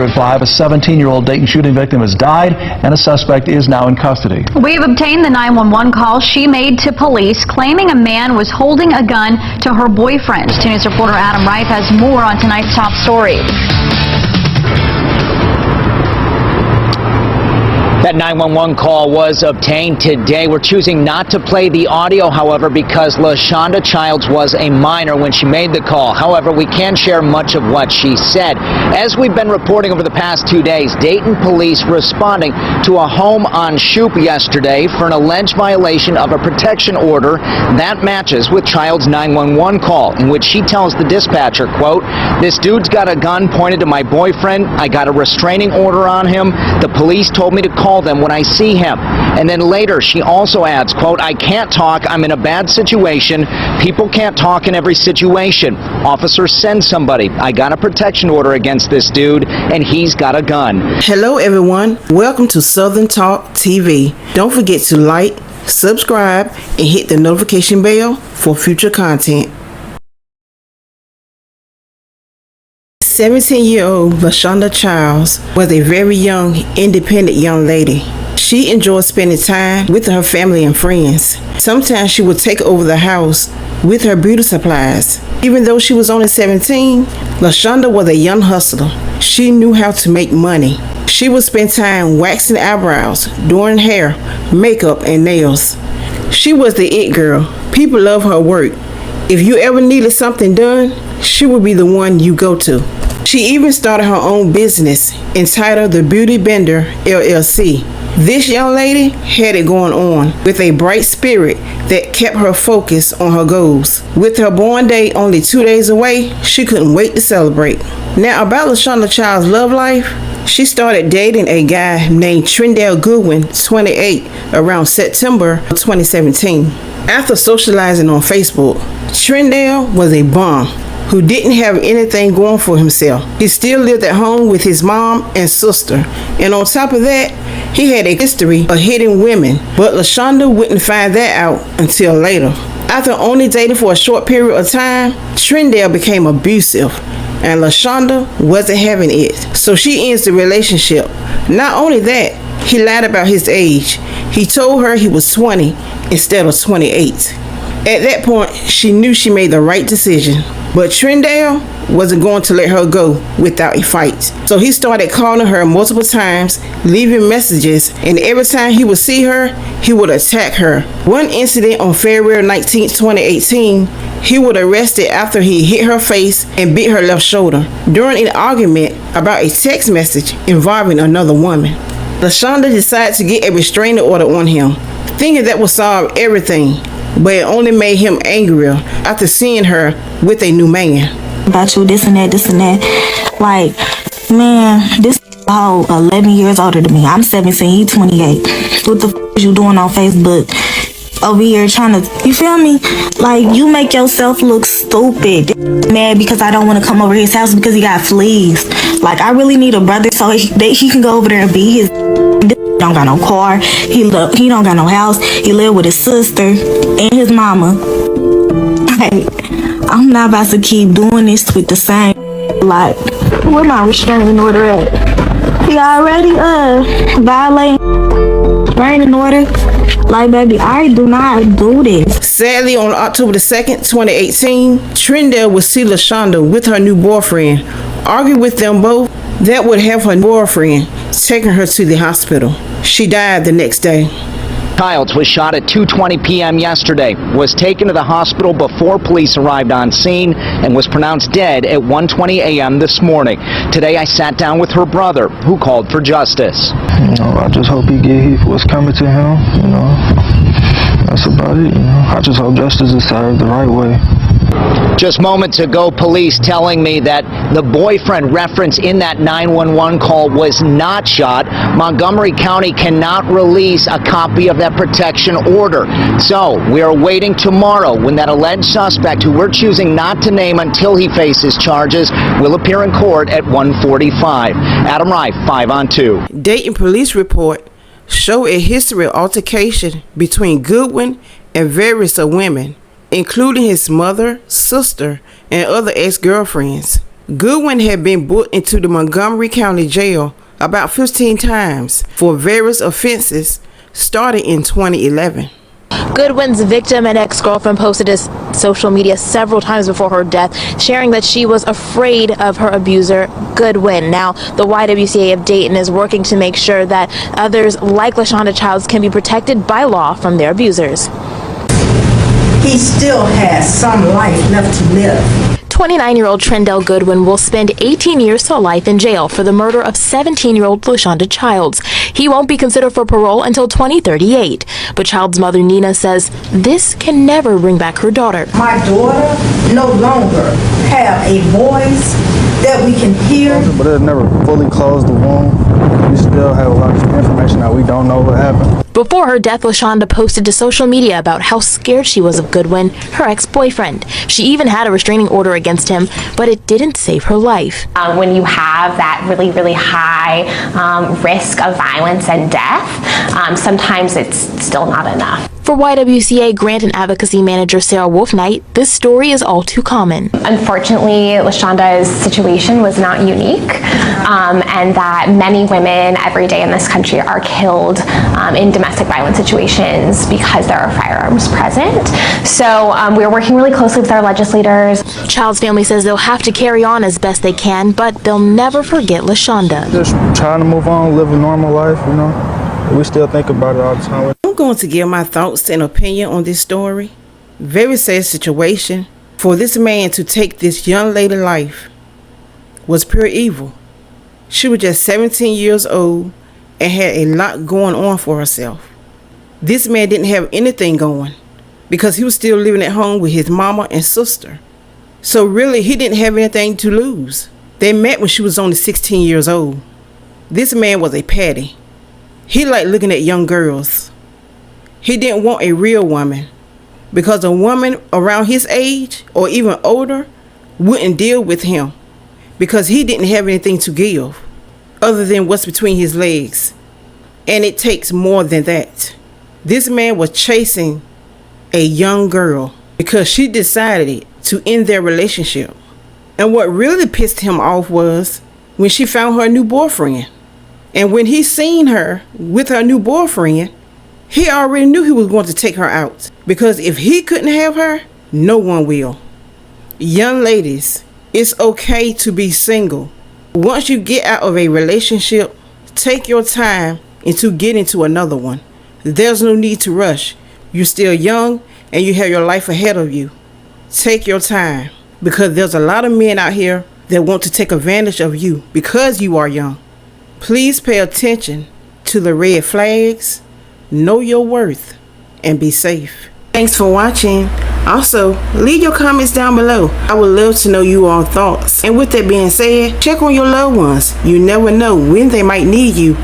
at 5. A 17-year-old Dayton shooting victim has died, and a suspect is now in custody. We have obtained the 911 call she made to police claiming a man was holding a gun to her boyfriend. 2 News reporter Adam Reif has more on tonight's top story. That 911 call was obtained today. We're choosing not to play the audio, however, because LaShonda Childs was a minor when she made the call. However, we can share much of what she said. As we've been reporting over the past 2 days, Dayton police responding to a home on Shoup yesterday for an alleged violation of a protection order that matches with Childs' 911 call, in which she tells the dispatcher, quote, "This dude's got a gun pointed to my boyfriend. I got a restraining order on him. The police told me to call them when I see him." And then later she also adds, quote, "I can't talk. I'm in a bad situation. People can't talk in every situation. Officer, send somebody. I got a protection order against this dude and he's got a gun." Hello everyone, welcome to Southern Talk TV. Don't forget to like, subscribe, and hit the notification bell for future content. 17-year-old LaShonda Childs was a very young, independent young lady. She enjoyed spending time with her family and friends. Sometimes she would take over the house with her beauty supplies. Even though she was only 17, LaShonda was a young hustler. She knew how to make money. She would spend time waxing eyebrows, doing hair, makeup, and nails. She was the it girl. People love her work. If you ever needed something done, she would be the one you go to. She even started her own business entitled the Beauty Bender LLC. This young lady had it going on with a bright spirit that kept her focused on her goals. With her born day only 2 days away, she couldn't wait to celebrate. Now about LaShonda Childs' love life, she started dating a guy named Trendell Goodwin, 28, around September of 2017. After socializing on Facebook, Trendell was a bum who didn't have anything going for himself. He still lived at home with his mom and sister, and on top of that, he had a history of hitting women, but LaShonda wouldn't find that out until later. After only dating for a short period of time, Trendell became abusive, and LaShonda wasn't having it, so she ends the relationship. Not only that, he lied about his age. He told her he was 20 instead of 28. At that point, she knew she made the right decision. But Trendell wasn't going to let her go without a fight. So he started calling her multiple times, leaving messages, and every time he would see her, he would attack her. One incident on February 19, 2018, he was arrested after he hit her face and bit her left shoulder during an argument about a text message involving another woman. LaShonda decided to get a restraining order on him, thinking that would solve everything. But it only made him angrier after seeing her with a new man. About you, this and that. Like, man, this whole 11 years older than me. I'm 17, he 28. What the f is you doing on Facebook? Over here trying to, you feel me? Like, you make yourself look stupid. Mad because I don't want to come over his house because he got fleas. Like, I really need a brother so he can go over there and be his. Don't got no car, he don't got no house, he live with his sister and his mama. Like, I'm not about to keep doing this with the same. Like, where my restraining order at? He already violating restraining order. Like, baby, I do not do this. Sadly, on October the 2nd, 2018, Trendell would see LaShonda with her new boyfriend, argue with them both. That would have her boyfriend taking her to the hospital. She died the next day. Childs was shot at 2:20 p.m. yesterday, was taken to the hospital before police arrived on scene, and was pronounced dead at 1:20 a.m. this morning. Today I sat down with her brother, who called for justice. I just hope he get what's coming to him, That's about it, I just hope justice is served the right way. Just moments ago, police telling me that the boyfriend referenced in that 911 call was not shot. Montgomery County cannot release a copy of that protection order. So we are waiting tomorrow when that alleged suspect, who we're choosing not to name until he faces charges, will appear in court at 1:45. Adam Reif, 5 on 2. Dayton police report show a history of altercation between Goodwin and various women, including his mother, sister, and other ex-girlfriends. Goodwin had been brought into the Montgomery County Jail about 15 times for various offenses starting in 2011. Goodwin's victim and ex-girlfriend posted to social media several times before her death, sharing that she was afraid of her abuser, Goodwin. Now, the YWCA of Dayton is working to make sure that others like LaShonda Childs can be protected by law from their abusers. He still has some life left to live. 29-year-old Trendell Goodwin will spend 18 years to life in jail for the murder of 17-year-old LaShonda Childs. He won't be considered for parole until 2038. But Childs' mother, Nina, says this can never bring back her daughter. My daughter no longer have a voice that we can hear. But it never fully closed the wound. We still have a lot of information that we don't know what happened. Before her death, LaShonda posted to social media about how scared she was of Goodwin, her ex-boyfriend. She even had a restraining order against him, but it didn't save her life. When you have that really, really high risk of violence and death, sometimes it's still not enough. For YWCA Grant and Advocacy Manager Sarah Wolfknight, this story is all too common. Unfortunately, LaShonda's situation was not unique, and that many women every day in this country are killed in domestic violence situations because there are firearms present. So we're working really closely with our legislators. Child's family says they'll have to carry on as best they can, but they'll never forget LaShonda. Just trying to move on, live a normal life, you know. We still think about it all the time. I'm going to give my thoughts and opinion on this story. Very sad situation. For this man to take this young lady's life was pure evil. She was just 17 years old and had a lot going on for herself. This man didn't have anything going because he was still living at home with his mama and sister. So really, he didn't have anything to lose. They met when she was only 16 years old. This man was a paddy. He liked looking at young girls. He didn't want a real woman because a woman around his age or even older wouldn't deal with him because he didn't have anything to give other than what's between his legs. And it takes more than that. This man was chasing a young girl because she decided to end their relationship. And what really pissed him off was when she found her new boyfriend. And when he seen her with her new boyfriend, he already knew he was going to take her out. Because if he couldn't have her, no one will. Young ladies, it's okay to be single. Once you get out of a relationship, take your time to get into another one. There's no need to rush. You're still young and you have your life ahead of you. Take your time because there's a lot of men out here that want to take advantage of you because you are young. Please pay attention to the red flags, know your worth, and be safe. Thanks for watching. Also, leave your comments down below. I would love to know your all thoughts. And with that being said, check on your loved ones. You never know when they might need you.